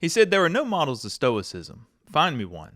He said, "There are no models of Stoicism. Find me one.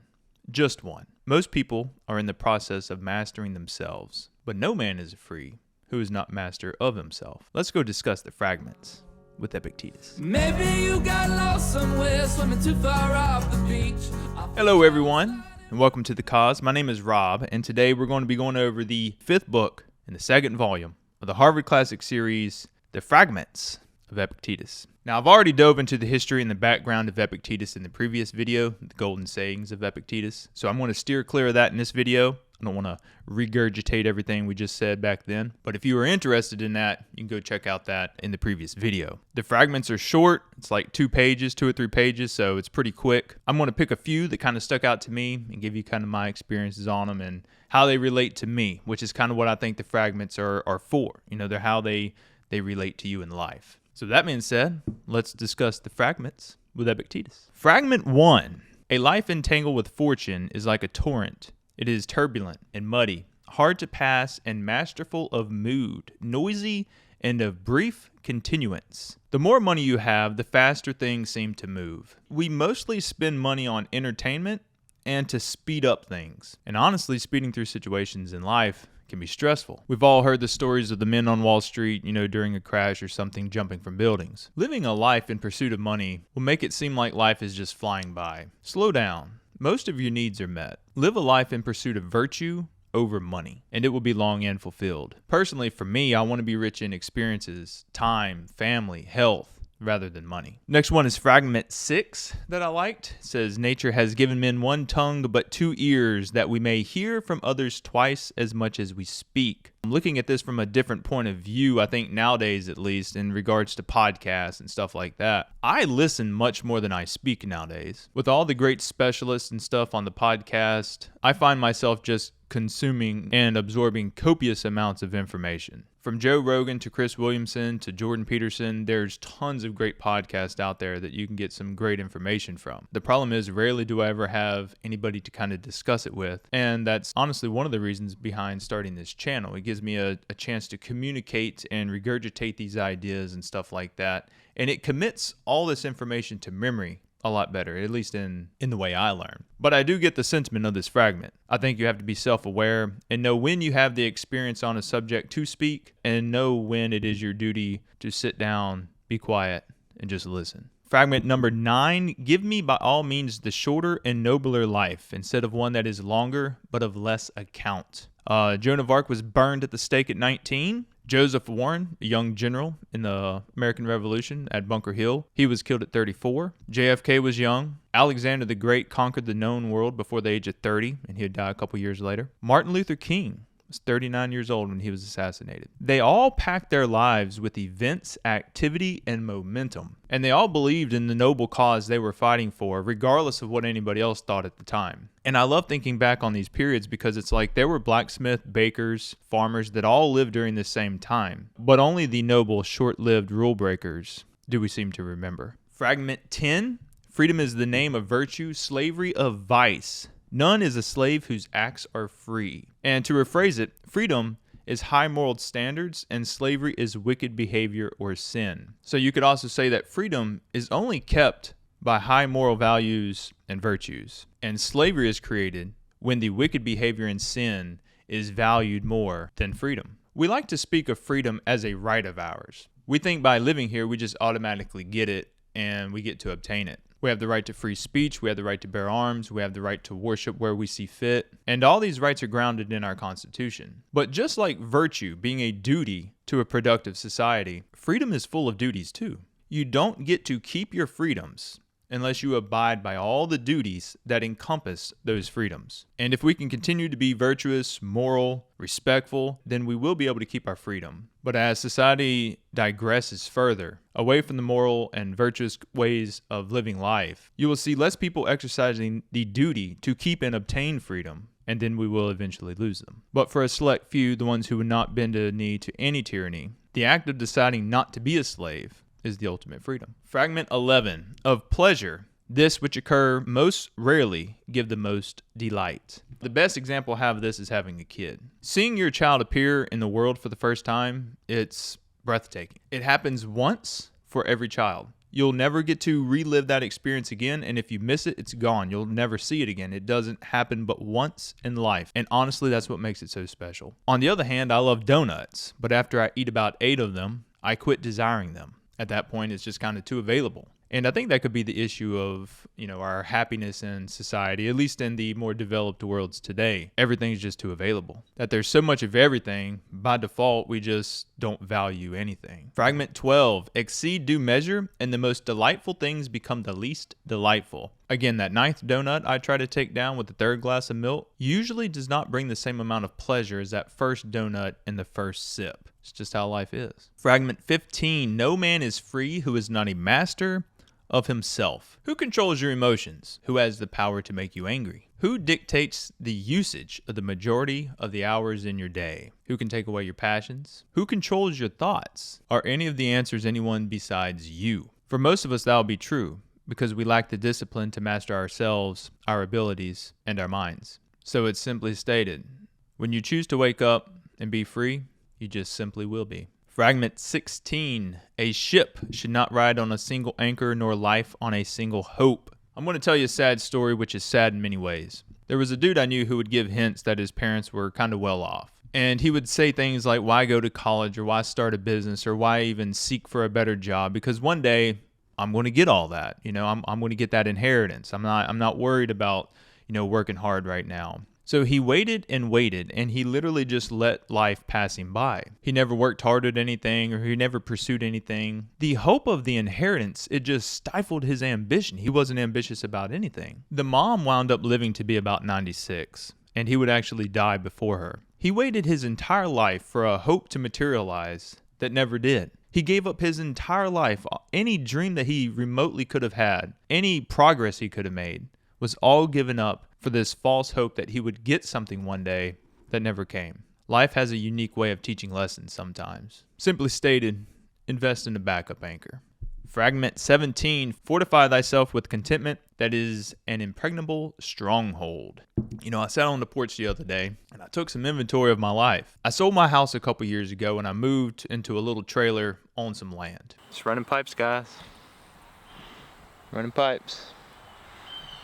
Just one. Most people are in the process of mastering themselves, but no man is free who is not master of himself." Let's go discuss the Fragments with Epictetus. Maybe you got lost somewhere, swimming too far off the beach. Hello, everyone, and welcome to The Cause. My name is Rob, and today we're going to be going over the fifth book in the second volume of the Harvard Classic series, The Fragments of Epictetus. Now, I've already dove into the history and the background of Epictetus in the previous video, the golden sayings of Epictetus, so I'm going to steer clear of that in this video. I don't want to regurgitate everything we just said back then, but if you are interested in that, you can go check out that in the previous video. The fragments are short. It's like 2 or 3 pages, so it's pretty quick. I'm going to pick a few that kind of stuck out to me and give you kind of my experiences on them and how they relate to me, which is kind of what I think the fragments are for. You know, they're how they relate to you in life. So that being said, let's discuss the fragments with Epictetus. Fragment 1. A life entangled with fortune is like a torrent. It is turbulent and muddy, hard to pass and masterful of mood, noisy and of brief continuance. The more money you have, the faster things seem to move. We mostly spend money on entertainment and to speed up things. And honestly, speeding through situations in life can be stressful. We've all heard the stories of the men on Wall Street, during a crash or something, jumping from buildings. Living a life in pursuit of money will make it seem like life is just flying by. Slow down. Most of your needs are met. Live a life in pursuit of virtue over money, and it will be long and fulfilled. Personally, for me, I want to be rich in experiences, time, family, health, rather than money. Next one is Fragment 6 that I liked. It says, "Nature has given men one tongue but 2 ears, that we may hear from others twice as much as we speak." I'm looking at this from a different point of view, I think nowadays at least, in regards to podcasts and stuff like that. I listen much more than I speak nowadays. With all the great specialists and stuff on the podcast, I find myself just consuming and absorbing copious amounts of information. From Joe Rogan to Chris Williamson to Jordan Peterson, there's tons of great podcasts out there that you can get some great information from. The problem is, rarely do I ever have anybody to kind of discuss it with, and that's honestly one of the reasons behind starting this channel. It gives me a chance to communicate and regurgitate these ideas and stuff like that, and it commits all this information to memory a lot better, at least in the way I learn. But I do get the sentiment of this fragment. I think you have to be self-aware and know when you have the experience on a subject to speak, and know when it is your duty to sit down, be quiet, and just listen. Fragment number 9, "Give me by all means the shorter and nobler life, instead of one that is longer, but of less account." Joan of Arc was burned at the stake at 19. Joseph Warren, a young general in the American Revolution at Bunker Hill, he was killed at 34. JFK was young. Alexander the Great conquered the known world before the age of 30, and he would die a couple years later. Martin Luther King was 39 years old when he was assassinated. They all packed their lives with events, activity, and momentum. And they all believed in the noble cause they were fighting for, regardless of what anybody else thought at the time. And I love thinking back on these periods because it's like there were blacksmiths, bakers, farmers that all lived during the same time. But only the noble, short-lived rule breakers do we seem to remember. Fragment 10, "Freedom is the name of virtue, slavery of vice. None is a slave whose acts are free." And to rephrase it, freedom is high moral standards and slavery is wicked behavior or sin. So you could also say that freedom is only kept by high moral values and virtues. And slavery is created when the wicked behavior and sin is valued more than freedom. We like to speak of freedom as a right of ours. We think by living here, we just automatically get it and we get to obtain it. We have the right to free speech, we have the right to bear arms, we have the right to worship where we see fit, and all these rights are grounded in our Constitution. But just like virtue being a duty to a productive society, freedom is full of duties too. You don't get to keep your freedoms unless you abide by all the duties that encompass those freedoms. And if we can continue to be virtuous, moral, respectful, then we will be able to keep our freedom. But as society digresses further, away from the moral and virtuous ways of living life, you will see less people exercising the duty to keep and obtain freedom, and then we will eventually lose them. But for a select few, the ones who would not bend a knee to any tyranny, the act of deciding not to be a slave is the ultimate freedom. Fragment 11, "Of pleasure, this which occur most rarely give the most delight." The best example I have of this is having a kid. Seeing your child appear in the world for the first time, it's breathtaking. It happens once for every child. You'll never get to relive that experience again, and if you miss it, it's gone. You'll never see it again. It doesn't happen but once in life, and honestly, that's what makes it so special. On the other hand, I love donuts, but after I eat about 8 of them, I quit desiring them. At that point, it's just kind of too available. And I think that could be the issue of, our happiness in society, at least in the more developed worlds today. Everything's just too available. That there's so much of everything, by default, we just don't value anything. Fragment 12, exceed due measure, and the most delightful things become the least delightful. Again, that 9th donut I try to take down with the 3rd glass of milk usually does not bring the same amount of pleasure as that first donut in the first sip. It's just how life is. Fragment 15, no man is free who is not a master of himself. Who controls your emotions? Who has the power to make you angry? Who dictates the usage of the majority of the hours in your day? Who can take away your passions? Who controls your thoughts? Are any of the answers anyone besides you? For most of us, that will be true, because we lack the discipline to master ourselves, our abilities, and our minds. So it's simply stated, when you choose to wake up and be free, you just simply will be. Fragment 16, a ship should not ride on a single anchor, nor life on a single hope. I'm going to tell you a sad story, which is sad in many ways. There was a dude I knew who would give hints that his parents were kind of well off. And he would say things like, why go to college, or why start a business, or why even seek for a better job? Because one day I'm going to get all that. I'm going to get that inheritance. I'm not worried about, working hard right now. So he waited, and he literally just let life pass him by. He never worked hard at anything, or he never pursued anything. The hope of the inheritance, it just stifled his ambition. He wasn't ambitious about anything. The mom wound up living to be about 96, and he would actually die before her. He waited his entire life for a hope to materialize that never did. He gave up his entire life. Any dream that he remotely could have had, any progress he could have made, was all given up for this false hope that he would get something one day that never came. Life has a unique way of teaching lessons sometimes. Simply stated, invest in a backup anchor. Fragment 17, fortify thyself with contentment that is an impregnable stronghold. I sat on the porch the other day and I took some inventory of my life. I sold my house a couple years ago and I moved into a little trailer on some land. Just running pipes, guys. Running pipes.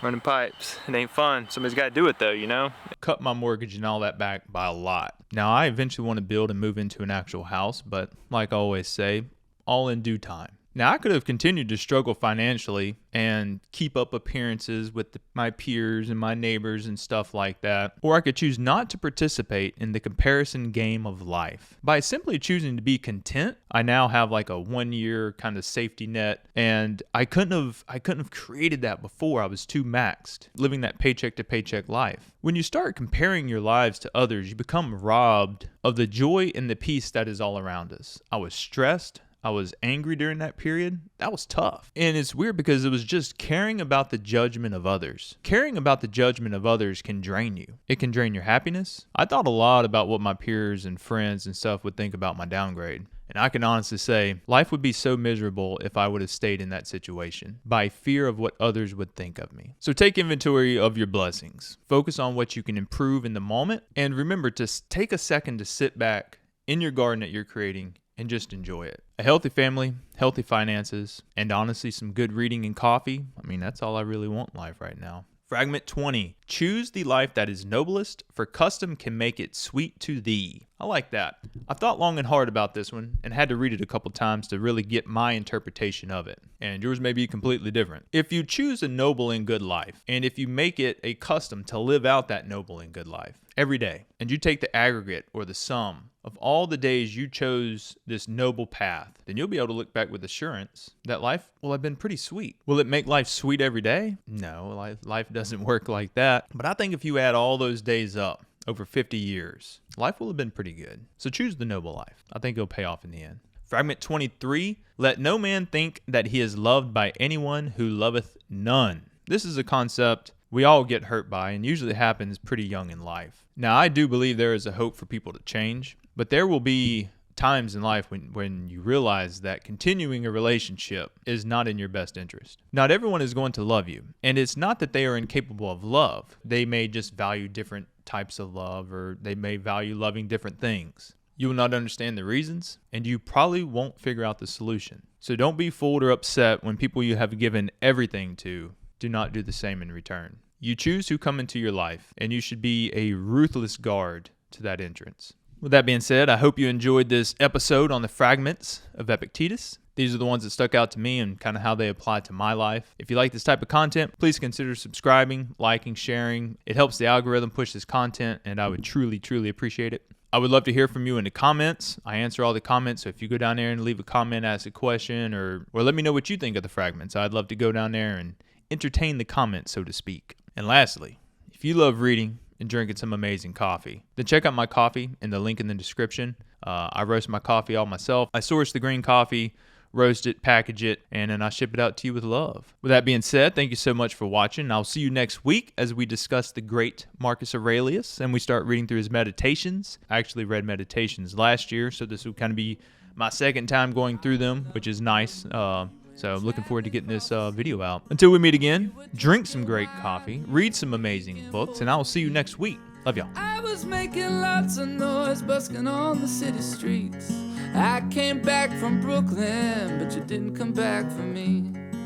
It ain't fun. Somebody's got to do it though, Cut my mortgage and all that back by a lot. Now, I eventually want to build and move into an actual house, but like I always say, all in due time. Now, I could have continued to struggle financially and keep up appearances with my peers and my neighbors and stuff like that, or I could choose not to participate in the comparison game of life. By simply choosing to be content, I now have like a 1-year kind of safety net, and I couldn't have created that before. I was too maxed, living that paycheck to paycheck life. When you start comparing your lives to others, you become robbed of the joy and the peace that is all around us. I was stressed. I was angry during that period. That was tough. And it's weird because it was just caring about the judgment of others. Caring about the judgment of others can drain you. It can drain your happiness. I thought a lot about what my peers and friends and stuff would think about my downgrade. And I can honestly say, life would be so miserable if I would have stayed in that situation by fear of what others would think of me. So take inventory of your blessings. Focus on what you can improve in the moment. And remember to take a second to sit back in your garden that you're creating and just enjoy it. A healthy family, healthy finances, and honestly some good reading and coffee. That's all I really want in life right now. Fragment 20. Choose the life that is noblest, for custom can make it sweet to thee. I like that. I've thought long and hard about this one and had to read it a couple times to really get my interpretation of it. And yours may be completely different. If you choose a noble and good life, and if you make it a custom to live out that noble and good life every day, and you take the aggregate or the sum of all the days you chose this noble path, then you'll be able to look back with assurance that life will have been pretty sweet. Will it make life sweet every day? No, life doesn't work like that. But I think if you add all those days up over 50 years, life will have been pretty good. So choose the noble life. I think it'll pay off in the end. Fragment 23, let no man think that he is loved by anyone who loveth none. This is a concept we all get hurt by and usually happens pretty young in life. Now, I do believe there is a hope for people to change, but there will be times in life when you realize that continuing a relationship is not in your best interest. Not everyone is going to love you, and it's not that they are incapable of love. They may just value different types of love, or they may value loving different things. You will not understand the reasons, and you probably won't figure out the solution. So don't be fooled or upset when people you have given everything to do not do the same in return. You choose who come into your life, and you should be a ruthless guard to that entrance. With that being said, I hope you enjoyed this episode on the Fragments of Epictetus. These are the ones that stuck out to me and kind of how they apply to my life. If you like this type of content, please consider subscribing, liking, sharing. It helps the algorithm push this content, and I would truly, truly appreciate it. I would love to hear from you in the comments. I answer all the comments, so if you go down there and leave a comment, ask a question, or let me know what you think of the fragments. I'd love to go down there and entertain the comments, so to speak. And lastly, if you love reading and drinking some amazing coffee, then check out my coffee in the link in the description. I roast my coffee all myself. I source the green coffee, roast it, package it, and then I ship it out to you with love. With that being said, thank you so much for watching. I'll see you next week as we discuss the great Marcus Aurelius and we start reading through his meditations. I actually read meditations last year, so this will kind of be my second time going through them, which is nice. So I'm looking forward to getting this video out. Until we meet again, drink some great coffee, read some amazing books, and I will see you next week. Love y'all. I was making lots of noise, busking on the city streets. I came back from Brooklyn, but you didn't come back for me.